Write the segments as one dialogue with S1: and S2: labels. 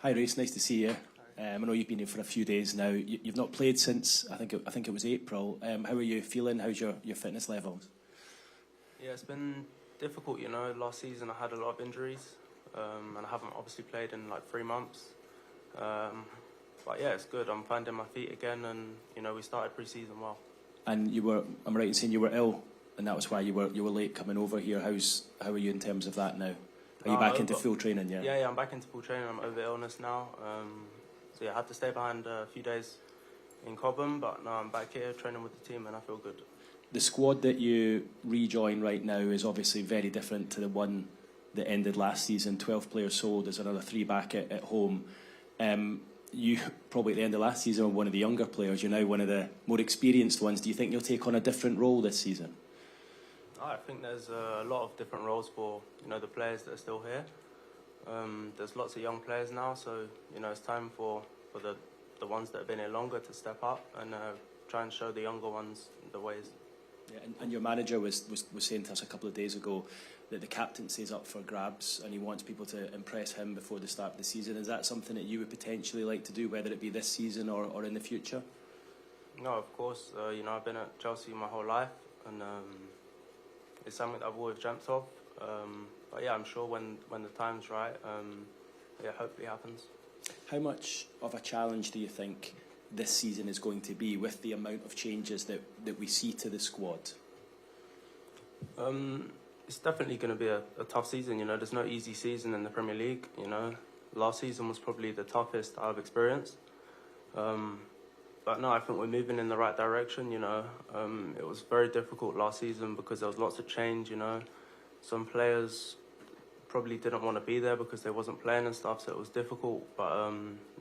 S1: Hi, Reece. Nice to see you. I know you've been here for a few days now. You've not played since I think it was April. How are you feeling? How's your fitness levels?
S2: Yeah, it's been difficult. You know, last season I had a lot of injuries, and I haven't obviously played in like 3 months. But yeah, it's good. I'm finding my feet again, and you know, we started pre-season well.
S1: And I'm right in saying you were ill, and that was why you were late coming over here. How are you in terms of that now? Are you back into full training? Yeah.
S2: Yeah, I'm back into full training. I'm over illness now. So yeah, I had to stay behind a few days in Cobham, but now I'm back here training with the team, and I feel good.
S1: The squad that you rejoin right now is obviously very different to the one that ended last season. 12 players sold. There's another 3 back at home. You probably at the end of last season were one of the younger players. You're now one of the more experienced ones. Do you think you'll take on a different role this season?
S2: I think there's a lot of different roles for the players that are still here. There's lots of young players now, so it's time for the ones that have been here longer to step up and try and show the younger ones the ways.
S1: Yeah, and your manager was saying to us a couple of days ago that the captaincy is up for grabs and he wants people to impress him before the start of the season. Is that something that you would potentially like to do, whether it be this season or in the future?
S2: No, of course. I've been at Chelsea my whole life, and it's something that I've always dreamt of. But yeah, I'm sure when the time's right, yeah, hopefully happens.
S1: How much of a challenge do you think this season is going to be with the amount of changes that we see to the squad?
S2: It's definitely going to be a tough season. There's no easy season in the Premier League. Last season was probably the toughest I've experienced. But no, I think we're moving in the right direction. It was very difficult last season because there was lots of change. Some players probably didn't want to be there because they wasn't playing and stuff, so it was difficult. But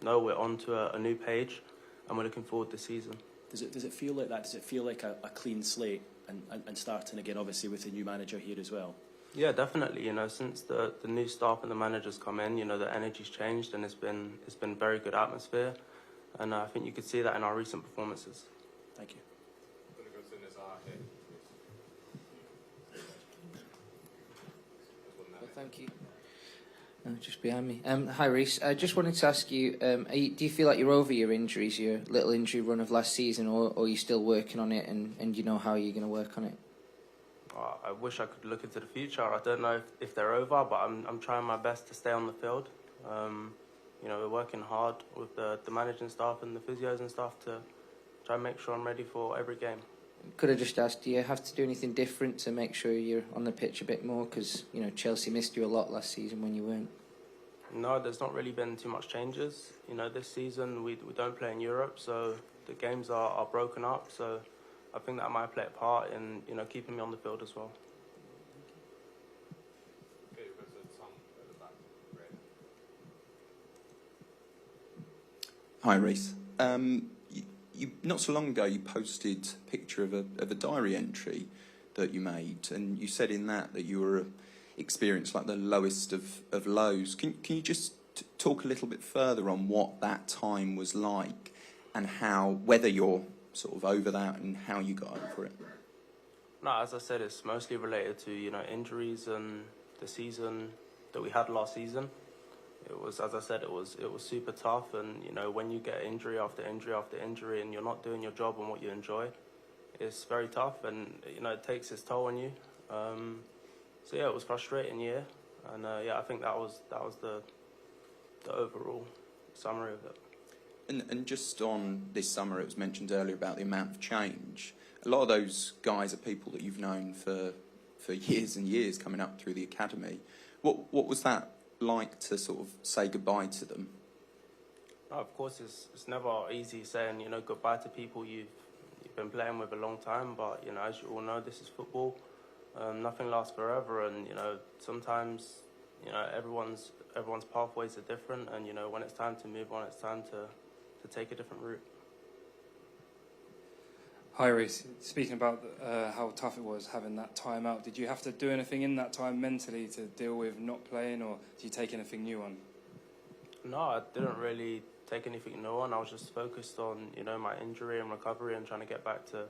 S2: no, we're on to a new page, and we're looking forward to the season.
S1: Does it feel like that? Does it feel like a clean slate and starting again, obviously with the new manager here as well?
S2: Yeah, definitely. Since the new staff and the managers come in, the energy's changed, and it's been very good atmosphere, and I think you could see that in our recent performances.
S1: Thank you.
S3: Well, thank you. Just behind me. Hi, Reece. I just wanted to ask you, do you feel like you're over your injuries, your little injury run of last season, or are you still working on it, and you know how you're going to work on it?
S2: I wish I could look into the future. I don't know if they're over, but I'm trying my best to stay on the field. We're working hard with the managing staff and the physios and stuff to try and make sure I'm ready for every game.
S3: Could I just ask, do you have to do anything different to make sure you're on the pitch a bit more? Because, Chelsea missed you a lot last season when you weren't.
S2: No, there's not really been too much changes. This season we don't play in Europe, so the games are broken up. So I think that might play a part in, keeping me on the field as well.
S4: Hi, Reece. You not so long ago you posted a picture of a diary entry that you made, and you said in that you were experienced like the lowest of lows. Can you just talk a little bit further on what that time was like and whether you're sort of over that and how you got over it?
S2: No, as I said, it's mostly related to injuries and the season that we had last season. It was, as I said, it was super tough, and when you get injury after injury after injury, and you're not doing your job and what you enjoy, it's very tough, and it takes its toll on you. So yeah, it was a frustrating year, and yeah, I think that was the overall summary of it.
S4: And just on this summer, it was mentioned earlier about the amount of change. A lot of those guys are people that you've known for years and years coming up through the academy. What was that like to sort of say goodbye to them?
S2: No, of course, it's never easy saying goodbye to people you've been playing with a long time. But as you all know, this is football. Nothing lasts forever, and sometimes everyone's pathways are different, and when it's time to move on, it's time to take a different route.
S5: Hi, Reece. Speaking about how tough it was having that time out, did you have to do anything in that time mentally to deal with not playing, or did you take anything new on?
S2: No, I didn't really take anything new on. I was just focused on my injury and recovery and trying to get back to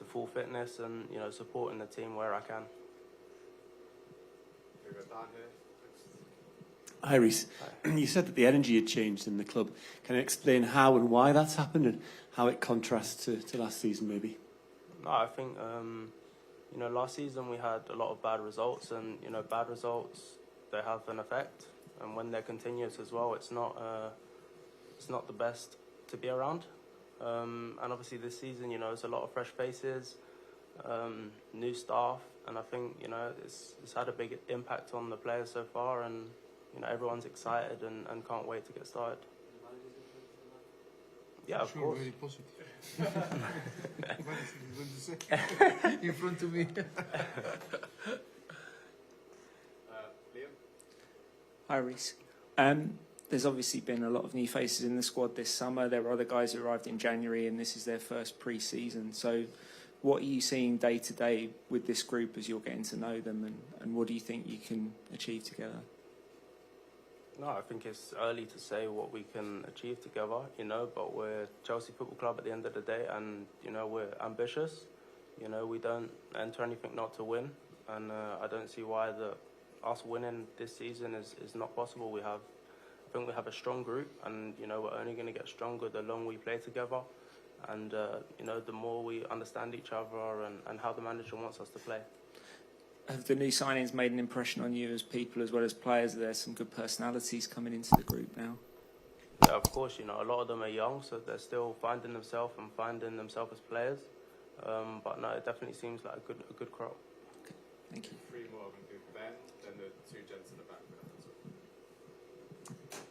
S2: full fitness and supporting the team where I can.
S6: Hi, Reece. You said that the energy had changed in the club. Can you explain how and why that's happened and how it contrasts to last season, maybe?
S2: No, I think last season we had a lot of bad results, and bad results, they have an effect, and when they're continuous as well, it's not the best to be around. And obviously this season, it's a lot of fresh faces, new staff, and I think it's had a big impact on the players so far, and everyone's excited and can't wait to get started. Yeah, of course.
S7: Very positive. In front of me.
S8: Hi, Reece. There's obviously been a lot of new faces in the squad this summer. There were other guys who arrived in January, and this is their first pre-season. So what are you seeing day to day with this group as you're getting to know them, and what do you think you can achieve together?
S2: No, I think it's early to say what we can achieve together, but we're Chelsea Football Club at the end of the day, and, we're ambitious. We don't enter anything not to win, and I don't see why us winning this season is not possible. I think we have a strong group, and, we're only going to get stronger the longer we play together, and, the more we understand each other and how the manager wants us to play.
S8: Have the new signings made an impression on you as people as well as players? Are there some good personalities coming into the group now?
S2: Yeah, of course, a lot of them are young, so they're still finding themselves as players. But no, it definitely seems like a good crop.
S8: Okay, thank you.
S9: Three more, I'm going to do Ben, then the two gents in the back.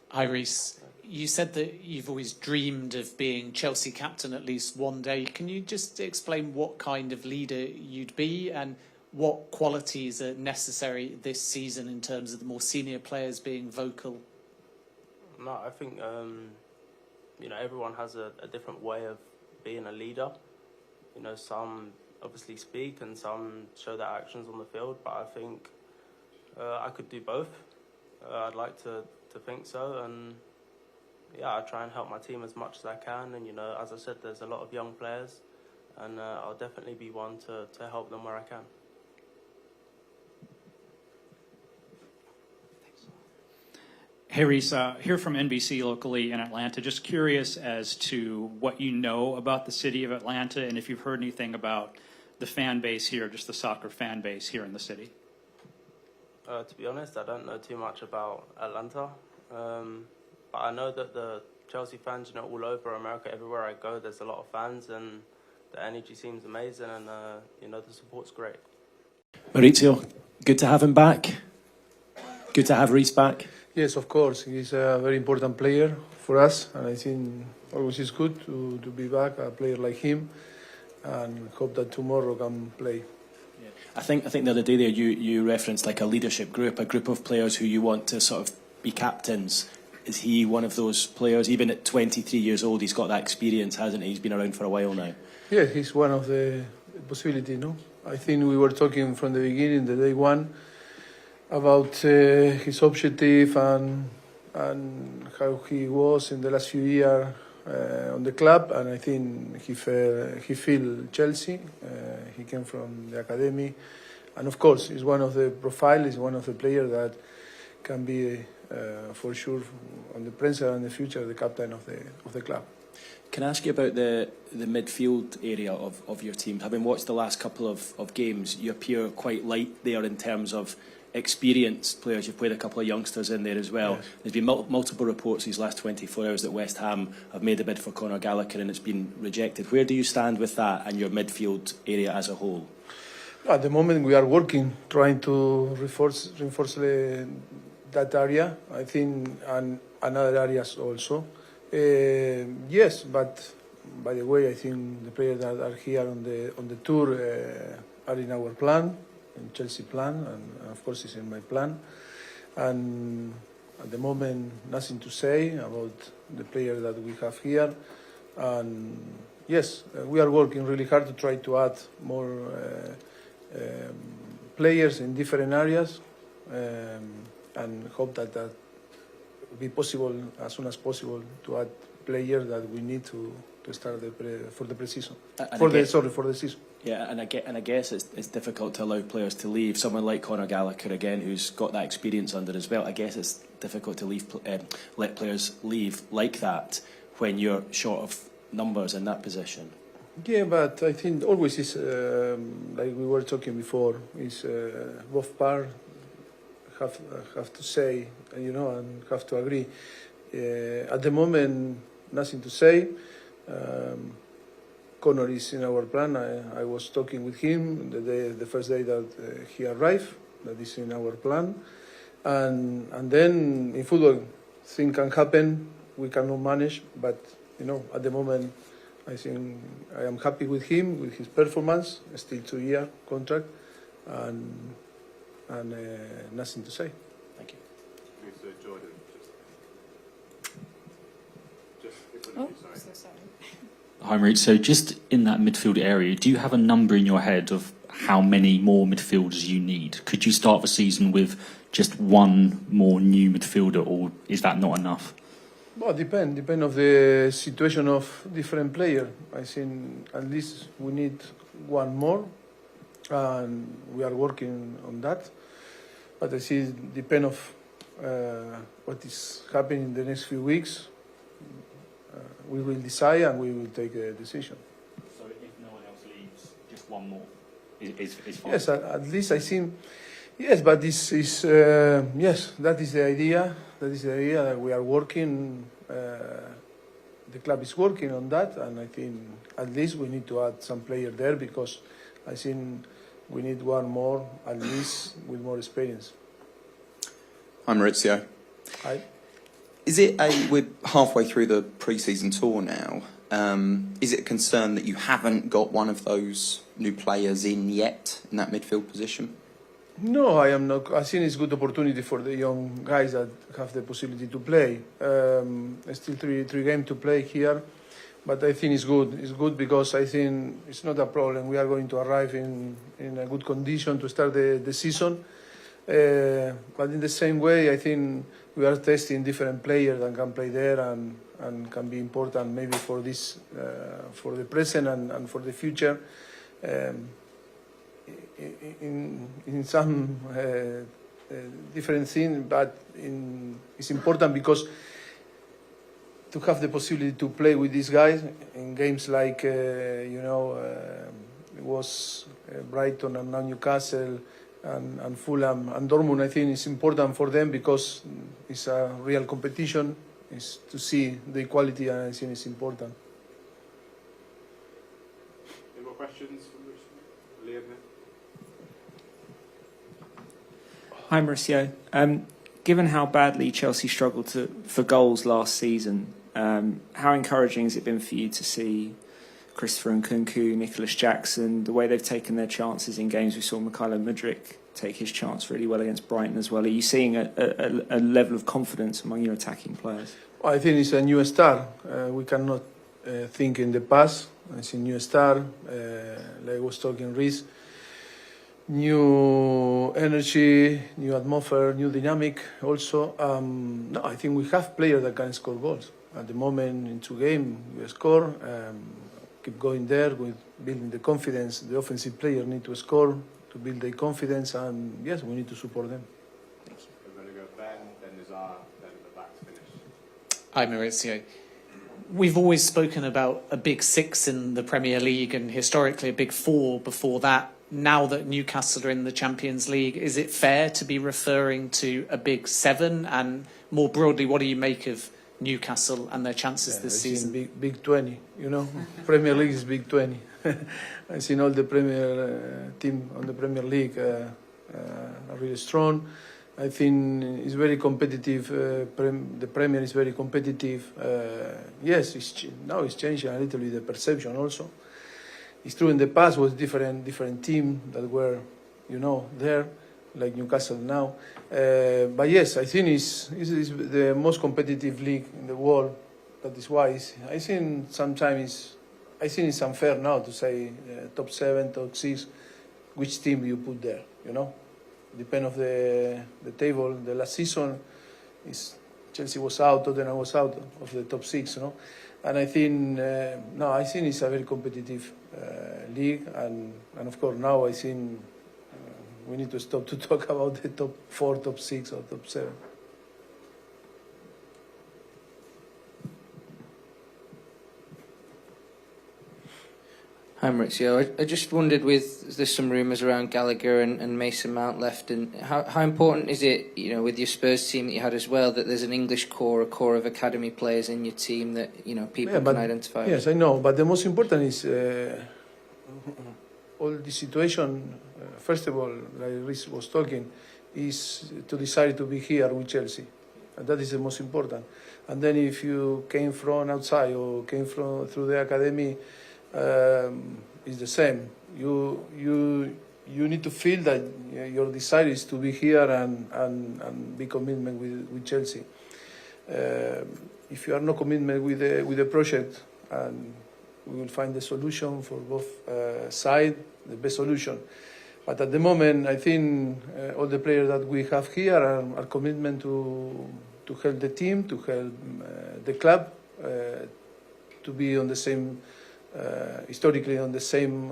S10: Hi, Reece. You said that you've always dreamed of being Chelsea captain at least one day. Can you just explain what kind of leader you'd be and what qualities are necessary this season in terms of the more senior players being vocal?
S2: No, I think everyone has a different way of being a leader. Some obviously speak and some show their actions on the field, but I think I could do both. I'd like to think so, and yeah, I try and help my team as much as I can. And as I said, there's a lot of young players, and I'll definitely be one to help them where I can.
S11: Hey, Reece, here from NBC locally in Atlanta. Just curious as to what you know about the city of Atlanta and if you've heard anything about the fan base here, just the soccer fan base here in the city.
S2: To be honest, I don't know too much about Atlanta, but I know that the Chelsea fans, all over America, everywhere I go, there's a lot of fans, and the energy seems amazing, and the support's great.
S1: Maurizio, good to have him back. Good to have Reece back.
S7: Yes, of course. He's a very important player for us, and I think always it's good to be back, a player like him, and hope that tomorrow can play.
S1: I think the other day there you referenced like a leadership group, a group of players who you want to sort of be captains. Is he one of those players? Even at 23 years old, he's got that experience, hasn't he? He's been around for a while now.
S7: Yeah, he's one of the possibilities, no? I think we were talking from the beginning, the day one, about his objective and how he was in the last few years on the club, and I think he feel Chelsea. He came from the academy, and of course, he's one of the profiles. He's one of the players that can be for sure on the present and the future the captain of the club.
S1: Can I ask you about the midfield area of your team? Having watched the last couple of games, you appear quite light there in terms of experienced players. You've played a couple of youngsters in there as well.
S7: Yes.
S1: There's been multiple reports these last 24 hours that West Ham have made a bid for Conor Gallagher and it's been rejected. Where do you stand with that and your midfield area as a whole?
S7: At the moment, we are working, trying to reinforce that area, I think, and other areas also. Yes, but by the way, I think the players that are here on the tour are in our plan, in Chelsea plan, and of course it's in my plan. And at the moment, nothing to say about the players that we have here. And yes, we are working really hard to try to add more players in different areas, and hope that will be possible as soon as possible to add player that we need to start for the pre-season.
S1: And
S7: For
S1: again-
S7: for the season.
S1: Yeah, and I guess it's difficult to allow players to leave. Someone like Conor Gallagher, again, who's got that experience under his belt, I guess it's difficult to let players leave like that when you're short of numbers in that position.
S7: Yeah, but I think always is like we were talking before. Is both parts have to say, and have to agree. At the moment, nothing to say. Conor is in our plan. I was talking with him the first day that he arrived. That is in our plan, and then in football, things can happen. We cannot manage, but at the moment, I think I am happy with him, with his performance. Still 2-year contract, and nothing to say.
S1: Thank you.
S9: So Jordan, just
S12: Oh,
S9: sorry.
S12: so sorry.
S13: Hi, Marit. So just in that midfield area, do you have a number in your head of how many more midfielders you need? Could you start the season with just one more new midfielder, or is that not enough?
S7: Well, depend of the situation of different player. I think at least we need one more, and we are working on that. But I see depend of what is happening in the next few weeks. We will decide and we will take a decision.
S13: So if no one else leaves, just one more is fine?
S7: Yes, at least I think, yes, but this is, yes, that is the idea. That is the idea that we are working, the club is working on that, and I think at least we need to add some player there because I think we need one more, at least with more experience.
S4: Hi, Maurizio.
S7: Hi.
S4: Is it we're halfway through the pre-season tour now. Is it a concern that you haven't got one of those new players in yet in that midfield position?
S7: No, I am not. I think it's a good opportunity for the young guys that have the possibility to play. Still three games to play here, but I think it's good. It's good because I think it's not a problem. We are going to arrive in a good condition to start the season. But in the same way, I think we are testing different players that can play there and can be important maybe for this, for the present and for the future. In some different things, but it's important because to have the possibility to play with these guys in games like it was Brighton and now Newcastle and Fulham and Dortmund, I think it's important for them because it's a real competition. Is to see the equality, and I think it's important.
S9: Any more questions from Liam?
S8: Hi, Mauricio. Given how badly Chelsea struggled for goals last season, how encouraging has it been for you to see Christopher Nkunku, Nicholas Jackson, the way they've taken their chances in games? We saw Mykhailo Mudryk take his chance really well against Brighton as well. Are you seeing a level of confidence among your attacking players?
S7: Well, I think it's a new start. We cannot think in the past. It's a new start. Like I was talking, Reece. New energy, new atmosphere, new dynamic also. No, I think we have players that can score goals. At the moment, in 2 games, we score. Keep going there with building the confidence. The offensive players need to score to build their confidence, and yes, we need to support them.
S9: We're going to go Ben, then Nazar, then the back to finish.
S10: Hi, Maurizio. We've always spoken about a big 6 in the Premier League and historically a big 4 before that. Now that Newcastle are in the Champions League, is it fair to be referring to a big 7? And more broadly, what do you make of Newcastle and their chances this season?
S7: Big 20, Premier League is big 20. I've seen all the Premier team on the Premier League are really strong. I think it's very competitive. The Premier is very competitive. Yes, now it's changing a little bit the perception also. It's true in the past was different team that were, there, like Newcastle now. But yes, I think it's the most competitive league in the world. That is why I think sometimes it's unfair now to say top 7, top 6, which team you put there. Depend of the table. The last season is Chelsea was out, Tottenham was out of the top 6, no? And I think I think it's a very competitive league, and of course now I think we need to stop to talk about the top 4, top 6, or top 7.
S3: Hi Maurizio, I just wondered, there's some rumours around Gallagher and Mason Mount left, and how important is it, with your Spurs team that you had as well, that there's an English core, a core of academy players in your team that people can identify?
S7: Yes, I know, but the most important is all the situation. First of all, like Reece was talking, is to decide to be here with Chelsea, and that is the most important. And then if you came from outside or came from through the academy, it's the same. You need to feel that your desire is to be here and be commitment with Chelsea. If you are no commitment with the project, and we will find the solution for both sides, the best solution. But at the moment, I think all the players that we have here are commitment to help the team, to help the club, to be on the same. Historically on the same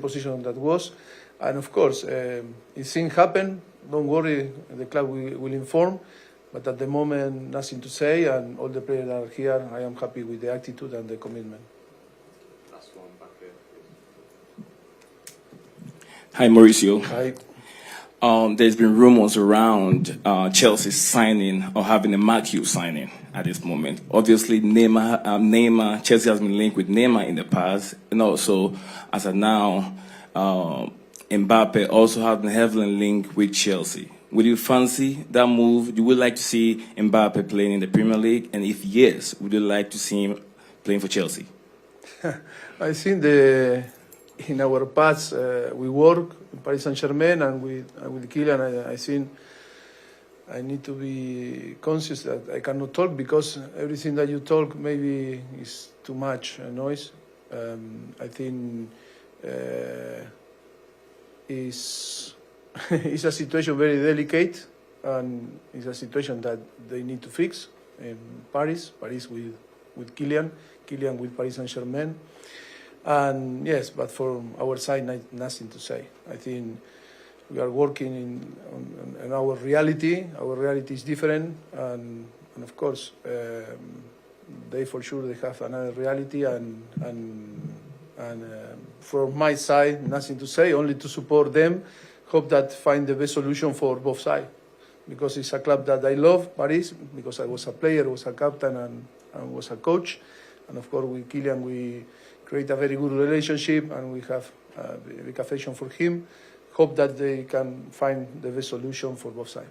S7: position that was, and of course if things happen, don't worry, the club will inform, but at the moment nothing to say, and all the players that are here, I am happy with the attitude and the commitment.
S9: Last one back here.
S12: Hi Mauricio.
S7: Hi.
S12: There's been rumors around Chelsea signing or having a Mark Hughes signing at this moment. Obviously, Neymar, Chelsea has been linked with Neymar in the past, and also, as of now, Mbappe also has been heavily linked with Chelsea. Would you fancy that move? You would like to see Mbappe playing in the Premier League? And if yes, would you like to see him playing for Chelsea?
S7: I think in our past we work in Paris Saint-Germain, and with Kylian, I think I need to be conscious that I cannot talk, because everything that you talk maybe is too much noise. I think it's a situation very delicate, and it's a situation that they need to fix in Paris with Kylian with Paris Saint-Germain. And yes, but from our side, nothing to say. I think we are working on our reality. Our reality is different, and of course, they for sure they have another reality. And from my side, nothing to say. Only to support them. Hope that find the best solution for both sides, because it's a club that I love, Paris, because I was a player, was a captain, and was a coach. And of course, with Kylian, we create a very good relationship, and we have a big affection for him. Hope that they can find the best solution for both sides.